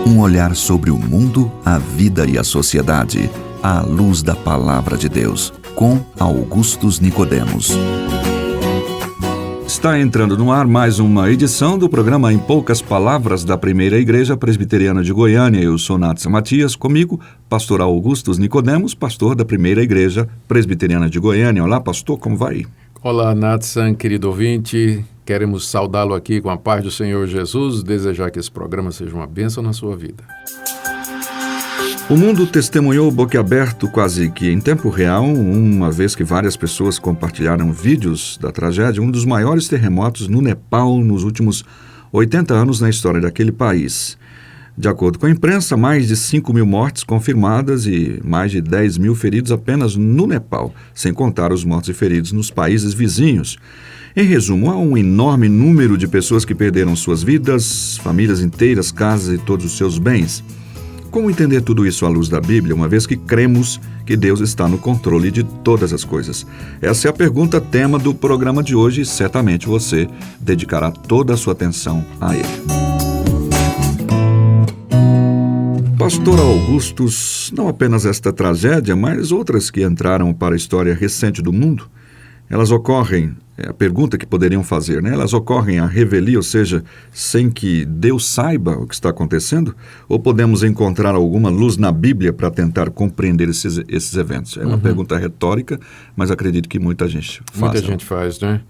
Um olhar sobre o mundo, a vida e a sociedade, à luz da Palavra de Deus, com Augustus Nicodemos. Está entrando no ar mais uma edição do programa Em Poucas Palavras da Primeira Igreja Presbiteriana de Goiânia. Eu sou Natsan Matias, comigo, pastor Augustus Nicodemos, pastor da Primeira Igreja Presbiteriana de Goiânia. Olá, pastor, como vai? Olá, Natsan, querido ouvinte. Queremos saudá-lo aqui com a paz do Senhor Jesus, desejar que esse programa seja uma bênção na sua vida. O mundo testemunhou boquiaberto quase que em tempo real, uma vez que várias pessoas compartilharam vídeos da tragédia, um dos maiores terremotos no Nepal nos últimos 80 anos na história daquele país. De acordo com a imprensa, mais de 5 mil mortes confirmadas e mais de 10 mil feridos apenas no Nepal, sem contar os mortos e feridos nos países vizinhos. Em resumo, há um enorme número de pessoas que perderam suas vidas, famílias inteiras, casas e todos os seus bens. Como entender tudo isso à luz da Bíblia, uma vez que cremos que Deus está no controle de todas as coisas? Essa é a pergunta tema do programa de hoje e certamente você dedicará toda a sua atenção a ele. Pastor Augustus, não apenas esta tragédia, mas outras que entraram para a história recente do mundo, elas ocorrem, a pergunta que poderiam fazer, né? Elas ocorrem à revelia, ou seja, sem que Deus saiba o que está acontecendo? Ou podemos encontrar alguma luz na Bíblia para tentar compreender esses eventos? É uma pergunta retórica, mas acredito que muita gente faz. Muita gente faz, né?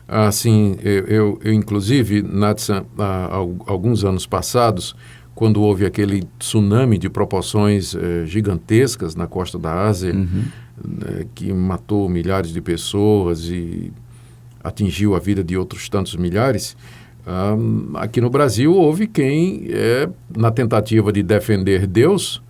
Assim, eu inclusive, Natsan, há alguns anos passados, quando houve aquele tsunami de proporções gigantescas na costa da Ásia, que matou milhares de pessoas e atingiu a vida de outros tantos milhares, aqui no Brasil houve quem, na tentativa de defender Deus,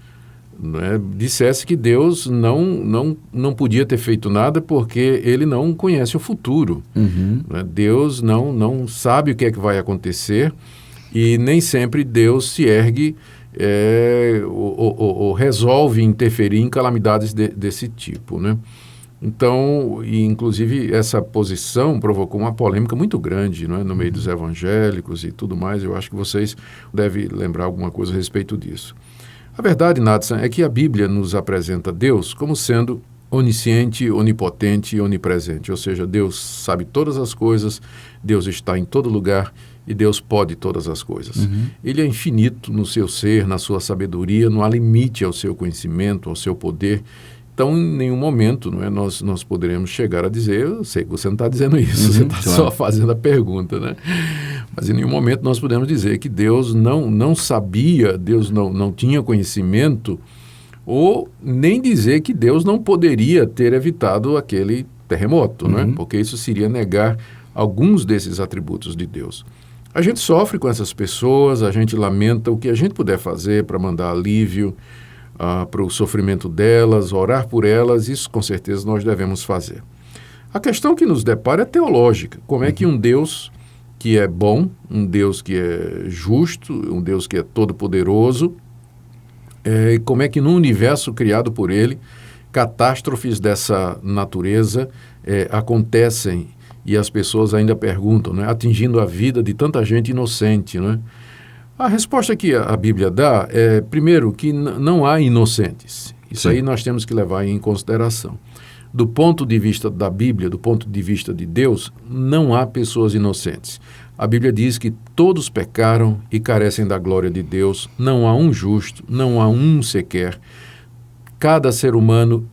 né, dissesse que Deus não podia ter feito nada porque ele não conhece o futuro. Né? Deus não sabe o que é que vai acontecer e nem sempre Deus se ergue ou resolve interferir em calamidades desse tipo, né? Então, inclusive, essa posição provocou uma polêmica muito grande, não é? No meio dos evangélicos e tudo mais. Eu acho que vocês devem lembrar alguma coisa a respeito disso. A verdade, Natsan, é que a Bíblia nos apresenta Deus como sendo onisciente, onipotente e onipresente. Ou seja, Deus sabe todas as coisas, Deus está em todo lugar e Deus pode todas as coisas. Ele é infinito no seu ser, na sua sabedoria, não há limite ao seu conhecimento, ao seu poder. Então, em nenhum momento, não é, nós poderemos chegar a dizer, eu sei que você não está dizendo isso, você está só fazendo a pergunta, né? Mas em nenhum momento nós podemos dizer que Deus não sabia, Deus não tinha conhecimento, ou nem dizer que Deus não poderia ter evitado aquele terremoto, não é? Porque isso seria negar alguns desses atributos de Deus. A gente sofre com essas pessoas, a gente lamenta o que a gente puder fazer para mandar alívio para o sofrimento delas, orar por elas, isso com certeza nós devemos fazer. A questão que nos depara é teológica. Como é que um Deus que é bom, um Deus que é justo, um Deus que é todo-poderoso, como é que num universo criado por ele, catástrofes dessa natureza acontecem e as pessoas ainda perguntam, né, atingindo a vida de tanta gente inocente, né? A resposta que a Bíblia dá é, primeiro, que não há inocentes. Isso aí nós temos que levar em consideração. Do ponto de vista da Bíblia, do ponto de vista de Deus, não há pessoas inocentes. A Bíblia diz que todos pecaram e carecem da glória de Deus. Não há um justo, não há um sequer. Cada ser humano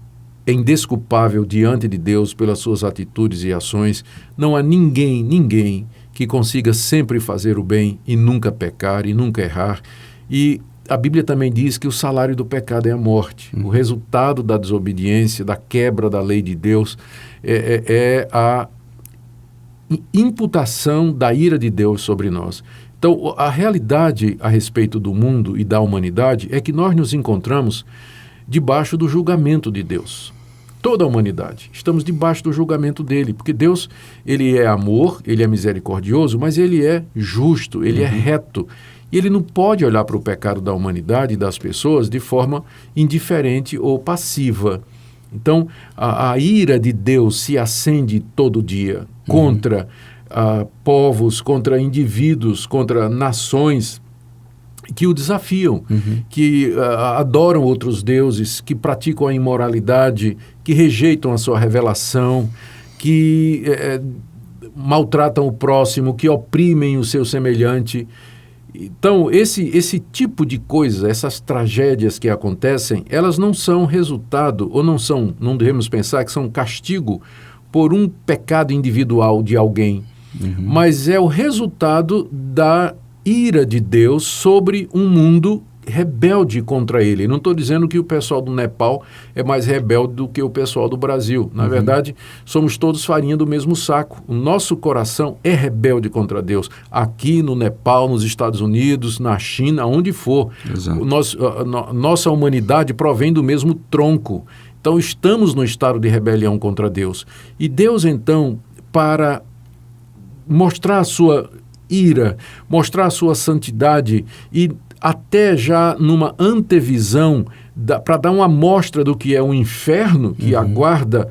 é indesculpável diante de Deus pelas suas atitudes e ações. Não há ninguém que consiga sempre fazer o bem e nunca pecar e nunca errar. E a Bíblia também diz que o salário do pecado é a morte. O resultado da desobediência, da quebra da lei de Deus, é a imputação da ira de Deus sobre nós. Então, a realidade a respeito do mundo e da humanidade é que nós nos encontramos debaixo do julgamento de Deus. Toda a humanidade. Estamos debaixo do julgamento dele, porque Deus, ele é amor, ele é misericordioso, mas ele é justo, ele é reto. E ele não pode olhar para o pecado da humanidade e das pessoas de forma indiferente ou passiva. Então, a ira de Deus se acende todo dia contra povos, contra indivíduos, contra nações que o desafiam, que adoram outros deuses, que praticam a imoralidade, que rejeitam a sua revelação, que maltratam o próximo, que oprimem o seu semelhante. Então, esse tipo de coisa, essas tragédias que acontecem, elas não são resultado, ou não devemos pensar que são castigo por um pecado individual de alguém, mas é o resultado da ira de Deus sobre um mundo rebelde contra ele. Não estou dizendo que o pessoal do Nepal é mais rebelde do que o pessoal do Brasil. Na verdade, somos todos farinha do mesmo saco. O nosso coração é rebelde contra Deus. Aqui no Nepal, nos Estados Unidos, na China, onde for. Nossa humanidade provém do mesmo tronco. Então, estamos no estado de rebelião contra Deus. E Deus, então, para mostrar a sua ira, mostrar a sua santidade e até já numa antevisão, para dar uma amostra do que é um inferno que aguarda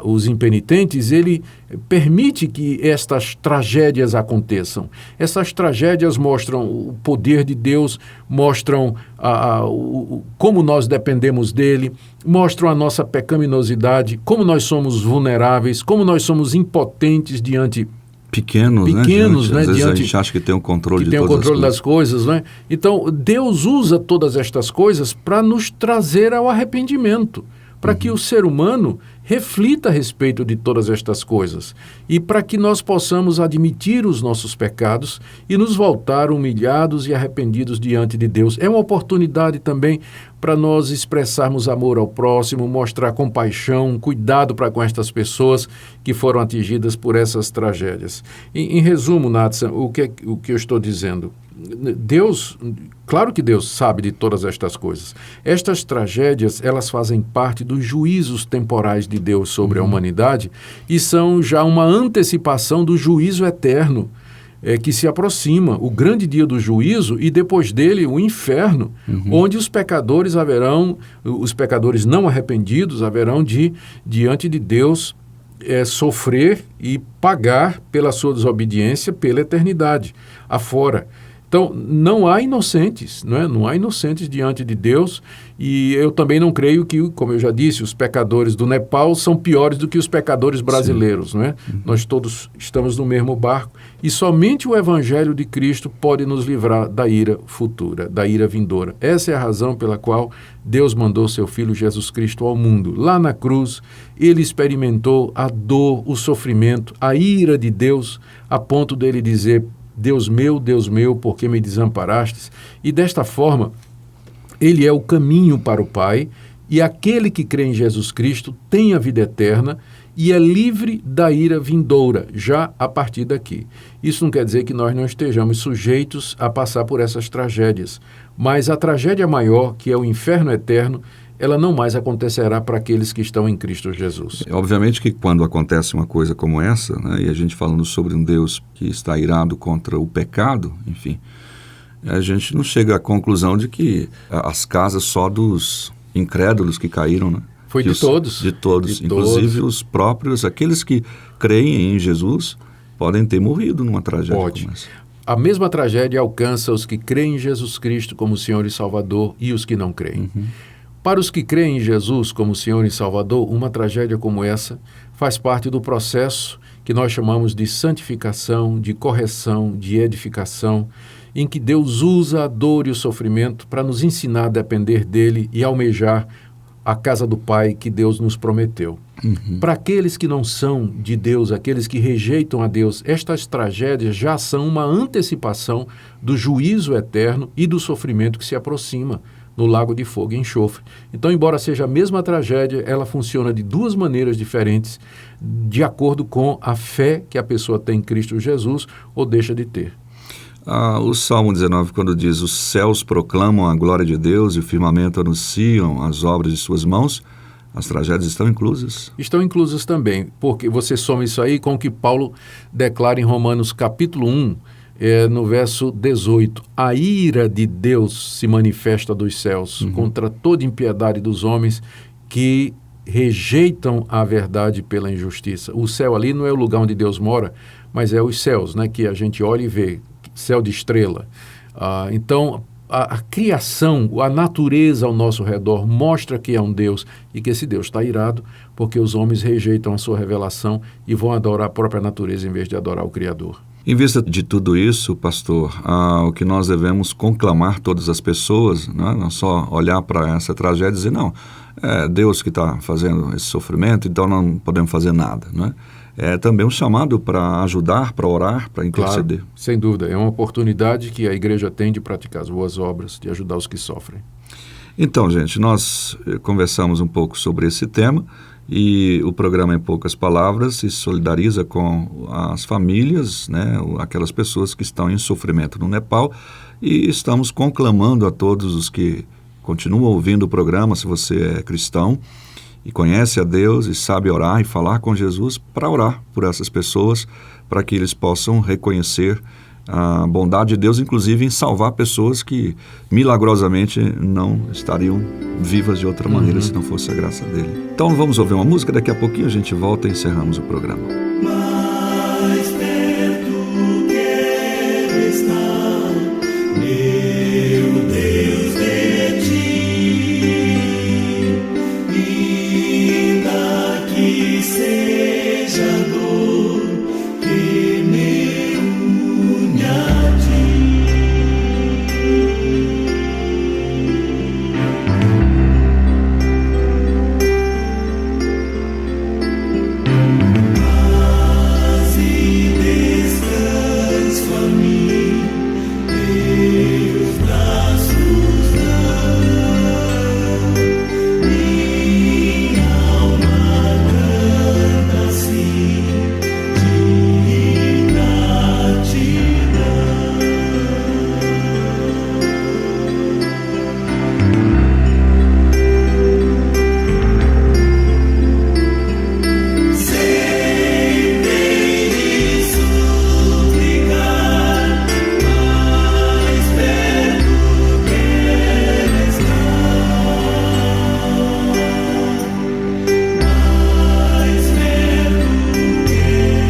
os impenitentes, ele permite que estas tragédias aconteçam. Essas tragédias mostram o poder de Deus, mostram como nós dependemos dele, mostram a nossa pecaminosidade, como nós somos vulneráveis, como nós somos impotentes diante pequenos, né? Às vezes a gente acha que tem o controle de todas das coisas, né? Então, Deus usa todas estas coisas para nos trazer ao arrependimento, para que o ser humano reflita a respeito de todas estas coisas e para que nós possamos admitir os nossos pecados e nos voltar humilhados e arrependidos diante de Deus. É uma oportunidade também para nós expressarmos amor ao próximo, mostrar compaixão, cuidado para com estas pessoas que foram atingidas por essas tragédias. Em resumo, Natsan, o que eu estou dizendo? Deus, claro que Deus sabe de todas estas coisas. Estas tragédias, elas fazem parte dos juízos temporais de Deus sobre a humanidade e são já uma antecipação do juízo eterno que se aproxima, o grande dia do juízo e depois dele o inferno, onde os pecadores não arrependidos haverão diante de Deus sofrer e pagar pela sua desobediência pela eternidade afora. Então, não há inocentes, não é? Não há inocentes diante de Deus e eu também não creio que, como eu já disse, os pecadores do Nepal são piores do que os pecadores brasileiros, não é? Nós todos estamos no mesmo barco e somente o Evangelho de Cristo pode nos livrar da ira futura, da ira vindoura. Essa é a razão pela qual Deus mandou seu Filho Jesus Cristo ao mundo. Lá na cruz, ele experimentou a dor, o sofrimento, a ira de Deus, a ponto dele dizer: Deus meu, por que me desamparastes? E desta forma, ele é o caminho para o Pai, e aquele que crê em Jesus Cristo tem a vida eterna e é livre da ira vindoura, já a partir daqui. Isso não quer dizer que nós não estejamos sujeitos a passar por essas tragédias, mas a tragédia maior, que é o inferno eterno, ela não mais acontecerá para aqueles que estão em Cristo Jesus. Obviamente que quando acontece uma coisa como essa, né, e a gente falando sobre um Deus que está irado contra o pecado, enfim, a gente não chega à conclusão de que as casas só dos incrédulos que caíram, né? Foi de todos. De todos. Inclusive os próprios, aqueles que creem em Jesus, podem ter morrido numa tragédia como essa. A mesma tragédia alcança os que creem em Jesus Cristo como Senhor e Salvador e os que não creem. Para os que creem em Jesus como Senhor e Salvador, uma tragédia como essa faz parte do processo que nós chamamos de santificação, de correção, de edificação, em que Deus usa a dor e o sofrimento para nos ensinar a depender dele e almejar a casa do Pai que Deus nos prometeu. Para aqueles que não são de Deus, aqueles que rejeitam a Deus, estas tragédias já são uma antecipação do juízo eterno e do sofrimento que se aproxima no lago de fogo e enxofre. Então, embora seja a mesma tragédia, ela funciona de duas maneiras diferentes, de acordo com a fé que a pessoa tem em Cristo Jesus ou deixa de ter. O Salmo 19, quando diz: os céus proclamam a glória de Deus e o firmamento anunciam as obras de suas mãos, as tragédias estão inclusas? Estão inclusas também, porque você soma isso aí com o que Paulo declara em Romanos capítulo 1, no verso 18, a ira de Deus se manifesta dos céus contra toda impiedade dos homens que rejeitam a verdade pela injustiça. O céu ali não é o lugar onde Deus mora, mas é os céus, né, que a gente olha e vê, céu de estrela. Então, a criação, a natureza ao nosso redor mostra que é um Deus e que esse Deus está irado porque os homens rejeitam a sua revelação e vão adorar a própria natureza em vez de adorar o Criador. Em vista de tudo isso, pastor, o que nós devemos conclamar todas as pessoas, não só olhar para essa tragédia e dizer, não, é Deus que está fazendo esse sofrimento, então não podemos fazer nada, não é? É também um chamado para ajudar, para orar, para interceder. Claro, sem dúvida, é uma oportunidade que a igreja tem de praticar as boas obras, de ajudar os que sofrem. Então, gente, nós conversamos um pouco sobre esse tema e o programa Em Poucas Palavras se solidariza com as famílias, né, aquelas pessoas que estão em sofrimento no Nepal, e estamos conclamando a todos os que continuam ouvindo o programa, se você é cristão e conhece a Deus e sabe orar e falar com Jesus, para orar por essas pessoas, para que eles possam reconhecer a bondade de Deus, inclusive em salvar pessoas que milagrosamente não estariam vivas de outra maneira se não fosse a graça dele. Então vamos ouvir uma música, daqui a pouquinho a gente volta e encerramos o programa. Mais perto quero estar, meu Deus, de ti, ainda que seja dor que me une a ti. Paz e descanso a mim, teus braços dão, minha alma canta assim de gratidão. Sempre de suplicar, mais perto quero estar, mais perto quero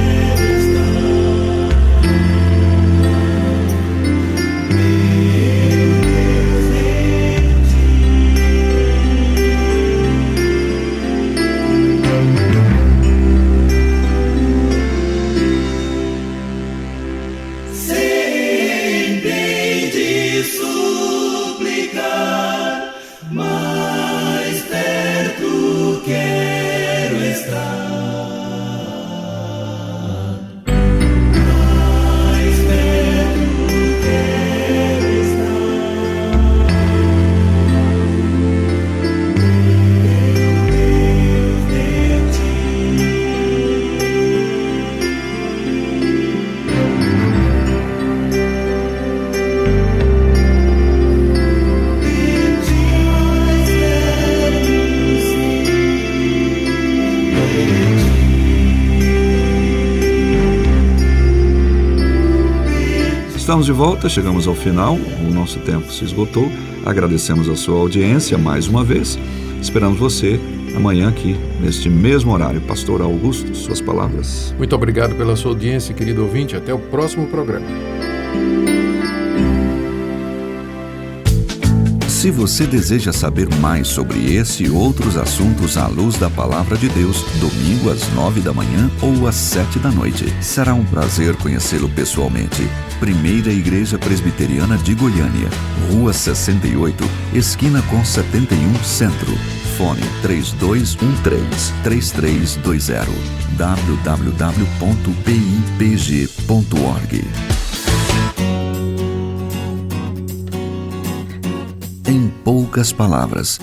sempre de suplicar, mais perto quero estar, mais perto quero Estamos de volta, chegamos ao final, o nosso tempo se esgotou. Agradecemos a sua audiência mais uma vez. Esperamos você amanhã aqui, neste mesmo horário. Pastor Augusto, suas palavras. Muito obrigado pela sua audiência, querido ouvinte. Até o próximo programa. Se você deseja saber mais sobre esse e outros assuntos à luz da Palavra de Deus, domingo às 9 da manhã ou às 7 da noite. Será um prazer conhecê-lo pessoalmente. Primeira Igreja Presbiteriana de Goiânia, Rua 68, esquina com 71 Centro. Fone 3213-3320. www.pipg.org. Em poucas palavras,